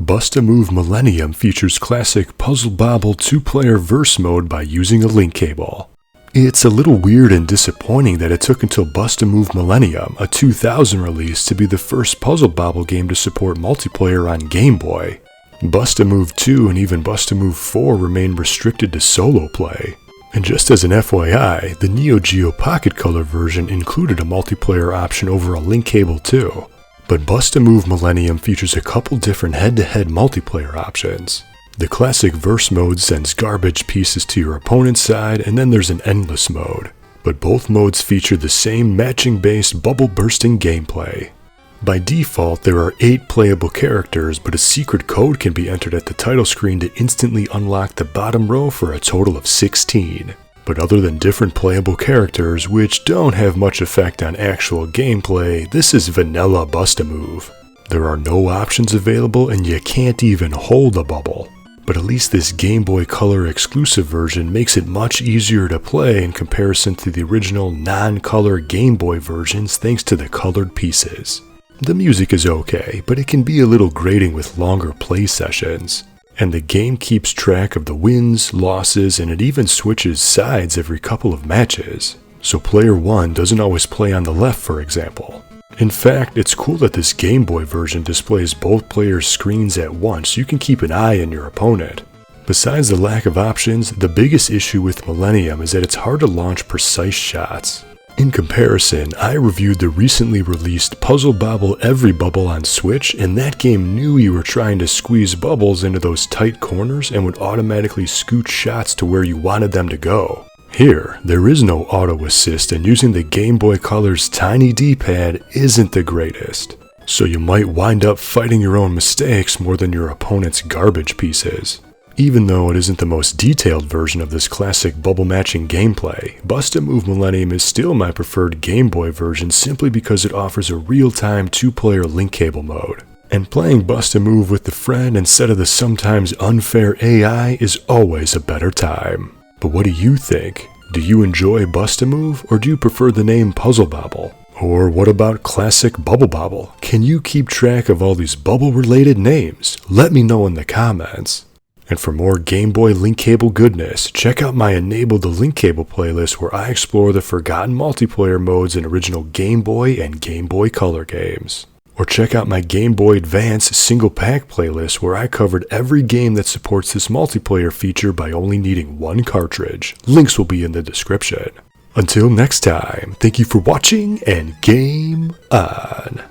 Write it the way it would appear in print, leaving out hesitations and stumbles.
Bust-A-Move Millennium features classic Puzzle Bobble 2-player verse mode by using a link cable. It's a little weird and disappointing that it took until Bust-A-Move Millennium, a 2000 release, to be the first Puzzle Bobble game to support multiplayer on Game Boy. Bust-A-Move 2 and even Bust-A-Move 4 remain restricted to solo play. And just as an FYI, the Neo Geo Pocket Color version included a multiplayer option over a link cable too. But Bust-A-Move Millennium features a couple different head-to-head multiplayer options. The classic verse mode sends garbage pieces to your opponent's side, and then there's an endless mode. But both modes feature the same matching-based bubble-bursting gameplay. By default, there are 8 playable characters, but a secret code can be entered at the title screen to instantly unlock the bottom row for a total of 16. But other than different playable characters, which don't have much effect on actual gameplay, this is vanilla Bust-A-Move. There are no options available and you can't even hold a bubble. But at least this Game Boy Color exclusive version makes it much easier to play in comparison to the original non-color Game Boy versions thanks to the colored pieces. The music is okay, but it can be a little grating with longer play sessions. And the game keeps track of the wins, losses, and it even switches sides every couple of matches. So player 1 doesn't always play on the left, for example. In fact, it's cool that this Game Boy version displays both players' screens at once so you can keep an eye on your opponent. Besides the lack of options, the biggest issue with Millennium is that it's hard to launch precise shots. In comparison, I reviewed the recently released Puzzle Bobble Every Bubble on Switch, and that game knew you were trying to squeeze bubbles into those tight corners and would automatically scoot shots to where you wanted them to go. Here, there is no auto assist, and using the Game Boy Color's tiny D-pad isn't the greatest. So you might wind up fighting your own mistakes more than your opponent's garbage pieces. Even though it isn't the most detailed version of this classic bubble matching gameplay, Bust-A-Move Millennium is still my preferred Game Boy version simply because it offers a real-time 2-player link cable mode. And playing Bust-A-Move with a friend instead of the sometimes unfair AI is always a better time. But what do you think? Do you enjoy Bust-A-Move, or do you prefer the name Puzzle Bobble? Or what about classic Bubble Bobble? Can you keep track of all these bubble-related names? Let me know in the comments. And for more Game Boy link cable goodness, check out my Enable the Link Cable playlist where I explore the forgotten multiplayer modes in original Game Boy and Game Boy Color games. Or check out my Game Boy Advance Single-Pak playlist where I covered every game that supports this multiplayer feature by only needing one cartridge. Links will be in the description. Until next time, thank you for watching and game on!